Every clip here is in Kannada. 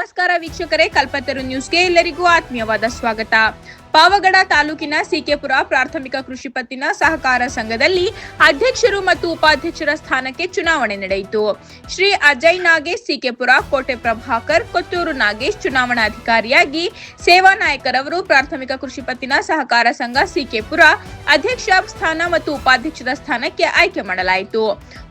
ನಮಸ್ಕಾರ ವೀಕ್ಷಕರೇ, ಕಲ್ಪತರು ನ್ಯೂಸ್ಗೆ ಎಲ್ಲರಿಗೂ ಆತ್ಮೀಯವಾದ ಸ್ವಾಗತ. ಪಾವಗಡ ತಾಲೂಕಿನ ಸಿಕೆಪುರ ಪ್ರಾಥಮಿಕ ಕೃಷಿ ಪತ್ತಿನ ಸಹಕಾರ ಸಂಘದಲ್ಲಿ ಅಧ್ಯಕ್ಷರು ಮತ್ತು ಉಪಾಧ್ಯಕ್ಷರ ಸ್ಥಾನಕ್ಕೆ ಚುನಾವಣೆ ನಡೆಯಿತು. ಶ್ರೀ ಅಜಯ್ ನಾಗೇಶ್ ಸಿಕೆಪುರ, ಕೋಟೆ ಪ್ರಭಾಕರ್, ಕೊತ್ತೂರು ನಾಗೇಶ್ ಚುನಾವಣಾಧಿಕಾರಿಯಾಗಿ, ಸೇವಾ ನಾಯಕರವರು ಪ್ರಾಥಮಿಕ ಕೃಷಿ ಪತ್ತಿನ ಸಹಕಾರ ಸಂಘ ಸಿಕೆಪುರ ಅಧ್ಯಕ್ಷ ಸ್ಥಾನ ಮತ್ತು ಉಪಾಧ್ಯಕ್ಷರ ಸ್ಥಾನಕ್ಕೆ ಆಯ್ಕೆ ಮಾಡಲಾಯಿತು.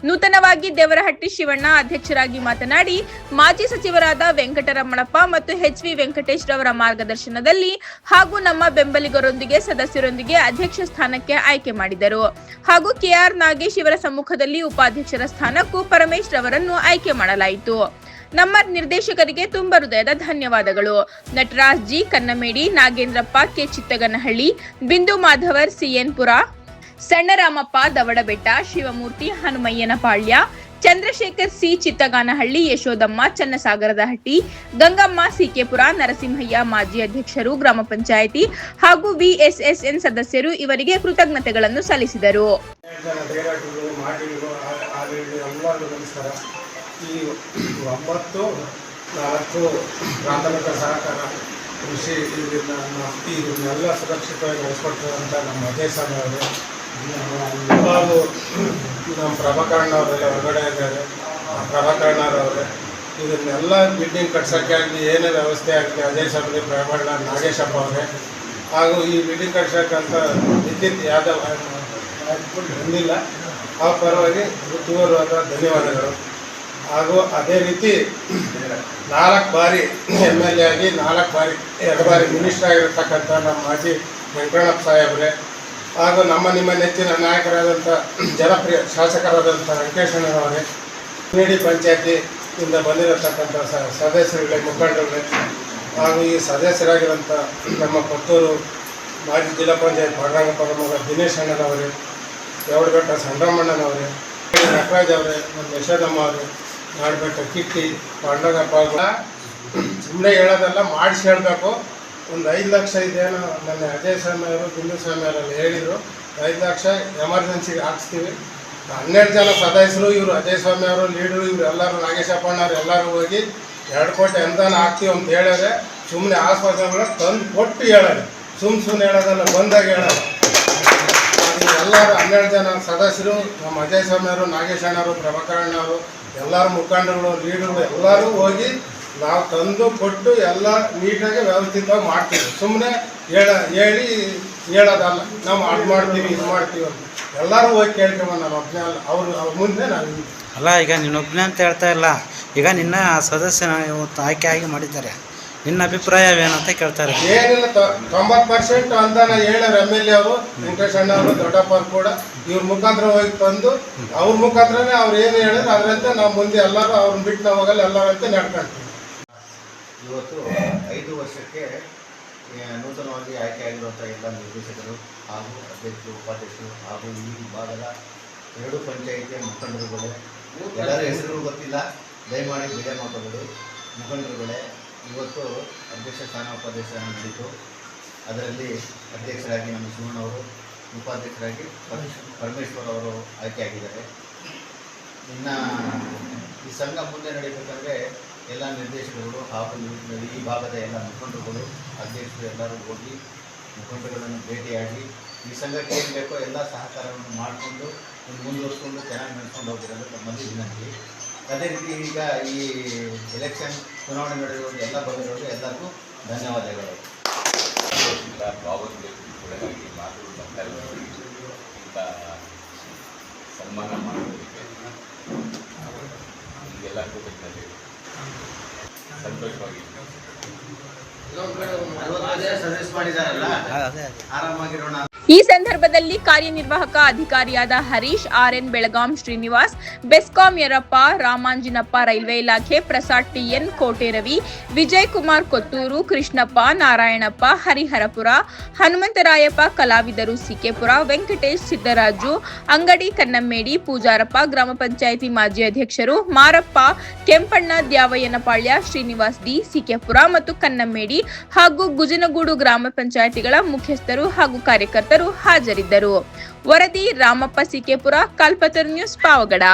ನೂತನವಾಗಿ ದೇವರಹಟ್ಟಿ ಶಿವಣ್ಣ ಅಧ್ಯಕ್ಷರಾಗಿ ಮಾತನಾಡಿ, ಮಾಜಿ ಸಚಿವರಾದ ವೆಂಕಟರಮಣಪ್ಪ ಮತ್ತು ಎಚ್.ವಿ. ವೆಂಕಟೇಶ್ ರವರ ಮಾರ್ಗದರ್ಶನದಲ್ಲಿ ಹಾಗೂ ನಮ್ಮ ಬೆಂಬಲಿಗರೊಂದಿಗೆ ಸದಸ್ಯರೊಂದಿಗೆ ಅಧ್ಯಕ್ಷ ಸ್ಥಾನಕ್ಕೆ ಆಯ್ಕೆ ಮಾಡಿದರು. ಹಾಗೂ ಕೆ.ಆರ್. ನಾಗೇಶ್ ಇವರ ಸಮ್ಮುಖದಲ್ಲಿ ಉಪಾಧ್ಯಕ್ಷರ ಸ್ಥಾನಕ್ಕೂ ಪರಮೇಶ್ ರವರನ್ನು ಆಯ್ಕೆ ಮಾಡಲಾಯಿತು. ನಮ್ಮ ನಿರ್ದೇಶಕರಿಗೆ ತುಂಬ ಹೃದಯದ ಧನ್ಯವಾದಗಳು. ನಟರಾಜ್ ಜಿ ಕನ್ನಮೇಡಿ, ನಾಗೇಂದ್ರಪ್ಪ ಕೆ ಚಿತ್ತಗನಹಳ್ಳಿ, ಬಿಂದು ಮಾಧವರ್ ಸಿಎನ್ಪುರ, ಸಣ್ಣರಾಮಪ್ಪ ದವಡಬೆಟ್ಟ, ಶಿವಮೂರ್ತಿ ಹನುಮಯ್ಯನಪಾಳ್ಯ, ಚಂದ್ರಶೇಖರ್ ಸಿ ಚಿತ್ತಗಾನಹಳ್ಳಿ, ಯಶೋದಮ್ಮ ಚನ್ನಸಾಗರದಹಟ್ಟಿ, ಗಂಗಮ್ಮ ಸಿಕೆಪುರ, ನರಸಿಂಹಯ್ಯ ಮಾಜಿ ಅಧ್ಯಕ್ಷರು ಗ್ರಾಮ ಪಂಚಾಯಿತಿ ಹಾಗೂ ವಿಎಸ್ಎಸ್ಎನ್ ಸದಸ್ಯರು ಇವರಿಗೆ ಕೃತಜ್ಞತೆಗಳನ್ನು ಸಲ್ಲಿಸಿದರು. ಈ 9-4 ಪ್ರಾಥಮಿಕ ಸಹಕಾರ ಕೃಷಿ ಇದನ್ನೆಲ್ಲ ಸುರಕ್ಷಿತವಾಗಿ ನಡೆಸ್ಕೊಡ್ತಕ್ಕಂಥ ನಮ್ಮ ಅಜಯ್ ಸ್ವಾಮಿ ಅವರು ಹಾಗೂ ನಮ್ಮ ಪ್ರಭಾಕರಣ್ಣವರೆಲ್ಲ ಹೊರಗಡೆ ಇದ್ದಾರೆ. ಪ್ರಭಾಕರಣ್ಣರವ್ರೆ ಇದನ್ನೆಲ್ಲ ಬಿಲ್ಡಿಂಗ್ ಕಟ್ಸೋಕ್ಕೆ ಆಗಲಿ, ಏನೇ ವ್ಯವಸ್ಥೆ ಆಗಲಿ ಅಜಯ್ ಸ್ವಾಮಿ, ಪ್ರಭಾಕರಣ, ನಾಗೇಶಪ್ಪ ಅವರೇ ಹಾಗೂ ಈ ಬಿಲ್ಡಿಂಗ್ ಕಟ್ಸೋಕ್ಕಂತ ವಿದ್ಯುತ್ ಯಾದವ್ ಬಂದಿಲ್ಲ. ಆ ಪರವಾಗಿ ಹೃತ್ಪೂರ್ವಕ ಧನ್ಯವಾದಗಳು. ಹಾಗೂ ಅದೇ ರೀತಿ 4 ಬಾರಿ MLA ಆಗಿ 2 ಬಾರಿ ಮಿನಿಸ್ಟರ್ ಆಗಿರತಕ್ಕಂಥ ನಮ್ಮ ಮಾಜಿ ವೆಂಕಟರಮಣಪ್ಪ ಸಾಹೇಬ್ರೆ ಹಾಗೂ ನಿಮ್ಮ ನೆಚ್ಚಿನ ನಾಯಕರಾದಂಥ ಜನಪ್ರಿಯ ಶಾಸಕರಾದಂಥ ವೆಂಕಟೇಶಣ್ಣನವರೇ, ನೇಡಿ ಪಂಚಾಯತಿಯಿಂದ ಬಂದಿರತಕ್ಕಂಥ ಸದಸ್ಯರುಗಳೇ, ಮುಖಂಡರುಗಳೇ ಹಾಗೂ ಈ ಸದಸ್ಯರಾಗಿರೋಂಥ ನಮ್ಮ ಕೊತ್ತೂರು ಮಾಜಿ ಜಿಲ್ಲಾ ಪಂಚಾಯತ್ ಪಾಂಡರಂಗಪ್ಪನ ಮಗ ದಿನೇಶ್ ಅಣ್ಣನವರೇ, ದೇವಡಬೆಟ್ಟ ಸಂಡ್ರಮಣ್ಣನವರೇ, ನಟರಾಜ್ ಅವರೇ, ನಮ್ಮ ಯಶೋದಮ್ಮ ಅವರೇ, ನಾಡಬೆಟ್ಟ ಕಿಟ್ಟಿ, ಪಾಂಡರಂಗಪ್ಪ ಸುಮ್ಮನೆ ಹೇಳೋದೆಲ್ಲ ಮಾಡಿಸಿ ಹೇಳಬೇಕು. ಒಂದು 5 ಲಕ್ಷ ಇದೇನೋ ನನ್ನ ಅಜಯ್ ಸ್ವಾಮಿ ಅವರು, ಬಿಂದು ಸ್ವಾಮಿ ಅವರೆಲ್ಲ ಹೇಳಿದರು. 5 ಲಕ್ಷ ಎಮರ್ಜೆನ್ಸಿಗೆ ಹಾಕ್ಸ್ತೀವಿ. 12 ಜನ ಸದಸ್ಯರು, ಇವರು ಅಜಯ್ ಸ್ವಾಮಿ ಅವರು ಲೀಡರು, ಇವರು ಎಲ್ಲರೂ ನಾಗೇಶಪ್ಪಣ್ಣವ್ರು ಎಲ್ಲರೂ ಹೋಗಿ 2 ಕೋಟಿ ಅನುದಾನ ಹಾಕ್ತೀವಿ ಅಂತ ಹೇಳಿದ್ರೆ ಸುಮ್ಮನೆ ಆಶ್ವಾಸನೆಗಳು ತಂದು ಕೊಟ್ಟು ಹೇಳೋದು, ಸುಮ್ಮನೆ ಹೇಳೋದಲ್ಲ, ಬಂದಾಗ ಹೇಳೋದು. ಎಲ್ಲರೂ 12 ಜನ ಸದಸ್ಯರು, ನಮ್ಮ ಅಜಯ್ ಸ್ವಾಮಿ ಅವರು, ನಾಗೇಶ್ ಅಣ್ಣವರು, ಪ್ರಭಾಕರಣ್ಣವರು, ಎಲ್ಲರೂ ಮುಖಂಡರುಗಳು, ಲೀಡರ್ಗಳು ಎಲ್ಲರೂ ಹೋಗಿ ನಾವು ತಂದು ಕೊಟ್ಟು ಎಲ್ಲ ನೀಟಾಗಿ ವ್ಯವಸ್ಥಿತವಾಗಿ ಮಾಡ್ತೀವಿ. ಸುಮ್ಮನೆ ಹೇಳಿ ಹೇಳೋದಲ್ಲ, ನಾವು ಅದು ಮಾಡ್ತೀವಿ ಇದು ಮಾಡ್ತೀವಿ ಅಂತ ಎಲ್ಲರೂ ಹೋಗಿ ಕೇಳ್ಕೊಂಬ. ನಮ್ಮ ಒಬ್ಬನೇ ಅಲ್ಲ, ಅವ್ರ ಮುಂದೆ ನಾವು ಅಲ್ಲ. ಈಗ ನಿನ್ನ ಒಬ್ಬನೇ ಅಂತ ಹೇಳ್ತಾ ಇಲ್ಲ, ಈಗ ನಿನ್ನ ಸದಸ್ಯನ ಇವತ್ತು ಆಯ್ಕೆ ಆಗಿ ಮಾಡಿದ್ದಾರೆ, ನಿನ್ನ ಅಭಿಪ್ರಾಯವೇನಂತ ಕೇಳ್ತಾರೆ. ಏನಿಲ್ಲ, 90% ಅನುದಾನ ಹೇಳ್ಯಾರ MLA ಅವರು, ವೆಂಕಟೇಶ್ ಅಣ್ಣ ಅವರು, ದೊಡ್ಡಪ್ಪರು ಕೂಡ ಇವ್ರ ಮುಖಾಂತರ ಹೋಗಿ ತಂದು ಅವ್ರ ಮುಖಾಂತರನೇ ಅವ್ರು ಏನು ಹೇಳಿದ್ರೆ ಅದರಂತೆ ನಾವು ಮುಂದೆ ಎಲ್ಲರೂ ಅವ್ರನ್ನ ಬಿಟ್ಟು ನಾವು ಹೋಗಲ್ಲ, ಎಲ್ಲರಂತೆ ನಡ್ಕೊಳ್ತೀವಿ. ಇವತ್ತು 5 ವರ್ಷಕ್ಕೆ ನೂತನವಾಗಿ ಆಯ್ಕೆಯಾಗಿರುವಂಥ ಎಲ್ಲ ನಿರ್ದೇಶಕರು ಹಾಗೂ ಅಧ್ಯಕ್ಷರು, ಉಪಾಧ್ಯಕ್ಷರು ಹಾಗೂ ಈ ಭಾಗದ 2 ಪಂಚಾಯಿತಿಯ ಮುಖಂಡರುಗಳೇ, ಎಲ್ಲರ ಹೆಸರು ಗೊತ್ತಿಲ್ಲ, ದಯಮಾಡಿ ಬೇರೆ ಮಾತಾಡೋದು. ಮುಖಂಡರುಗಳೇ, ಇವತ್ತು ಅಧ್ಯಕ್ಷ ಸ್ಥಾನ ಉಪಾಧ್ಯಕ್ಷ ನಡೀತು. ಅದರಲ್ಲಿ ಅಧ್ಯಕ್ಷರಾಗಿ ನಮ್ಮ ಶಿವಣ್ಣವರು, ಉಪಾಧ್ಯಕ್ಷರಾಗಿ ಪರಮೇಶ್ವರ್ ಅವರು ಆಯ್ಕೆಯಾಗಿದ್ದಾರೆ. ಇನ್ನು ಈ ಸಂಘ ಮುಂದೆ ನಡೀಬೇಕಂದ್ರೆ ಎಲ್ಲ ನಿರ್ದೇಶಕರು ಹಾಗೂ ಈ ಭಾಗದ ಎಲ್ಲ ಮುಖಂಡರುಗಳು, ಅಧ್ಯಕ್ಷರು ಎಲ್ಲರೂ ಹೋಗಿ ಮುಖಂಡರುಗಳನ್ನು ಭೇಟಿಯಾಗಿ ಈ ಸಂಘಕ್ಕೆ ಏನು ಬೇಕೋ ಎಲ್ಲ ಸಹಕಾರವನ್ನು ಮಾಡಿಕೊಂಡು ಮುಂದುವರಿಸ್ಕೊಂಡು ಚೆನ್ನಾಗಿ ನಡೆಸ್ಕೊಂಡು ಹೋಗಿರೋದು ತಮ್ಮಲ್ಲಿ ವಿನಂತಿ. ಅದೇ ರೀತಿ ಈಗ ಈ ಎಲೆಕ್ಷನ್ ಚುನಾವಣೆ ನಡೆಯುವುದು ಎಲ್ಲ ಬಂದಿರೋದು ಎಲ್ಲರಿಗೂ ಧನ್ಯವಾದಗಳು. ಸನ್ಮಾನ ಮಾಡೋದಕ್ಕೆ ಎಲ್ಲರಿಗೂ ಸಂತೋಷವಾಗಿ ಆರಾಮಾಗಿರೋಣ. ಈ ಸಂದರ್ಭದಲ್ಲಿ ಕಾರ್ಯನಿರ್ವಾಹಕ ಅಧಿಕಾರಿಯಾದ ಹರೀಶ್, RN ಬೆಳಗಾಂ ಶ್ರೀನಿವಾಸ್, ಬೆಸ್ಕಾಂ ಯರಪ್ಪ, ರಾಮಾಂಜಿನಪ್ಪ, ರೈಲ್ವೆ ಇಲಾಖೆ ಪ್ರಸಾದ್ TN, ಕೋಟೆ ರವಿ, ವಿಜಯ್ ಕುಮಾರ್ ಕೊತ್ತೂರು, ಕೃಷ್ಣಪ್ಪ, ನಾರಾಯಣಪ್ಪ, ಹರಿಹರಪುರ, ಹನುಮಂತರಾಯಪ್ಪ, ಕಲಾವಿದರು ಸಿಕೆಪುರ, ವೆಂಕಟೇಶ್, ಸಿದ್ದರಾಜು, ಅಂಗಡಿ ಕನ್ನಮೇಡಿ, ಪೂಜಾರಪ್ಪ, ಗ್ರಾಮ ಪಂಚಾಯಿತಿ ಮಾಜಿ ಅಧ್ಯಕ್ಷರು ಮಾರಪ್ಪ, ಕೆಂಪಣ್ಣ, ದ್ಯಾವಯ್ಯನಪಾಳ್ಯ, ಶ್ರೀನಿವಾಸ್ ಡಿ, ಸಿಕೆಪುರ ಮತ್ತು ಕನ್ನಮೇಡಿ ಹಾಗೂ ಗುಜನಗೂಡು ಗ್ರಾಮ ಪಂಚಾಯಿತಿಗಳ ಮುಖ್ಯಸ್ಥರು ಹಾಗೂ ಕಾರ್ಯಕರ್ತರು ಹಾಜರಿದ್ದರು. ವರದಿ ರಾಮಪ್ಪ ಸಿಕೆಪುರ, ಕಲ್ಪತರು ನ್ಯೂಸ್, ಪಾವಗಡ.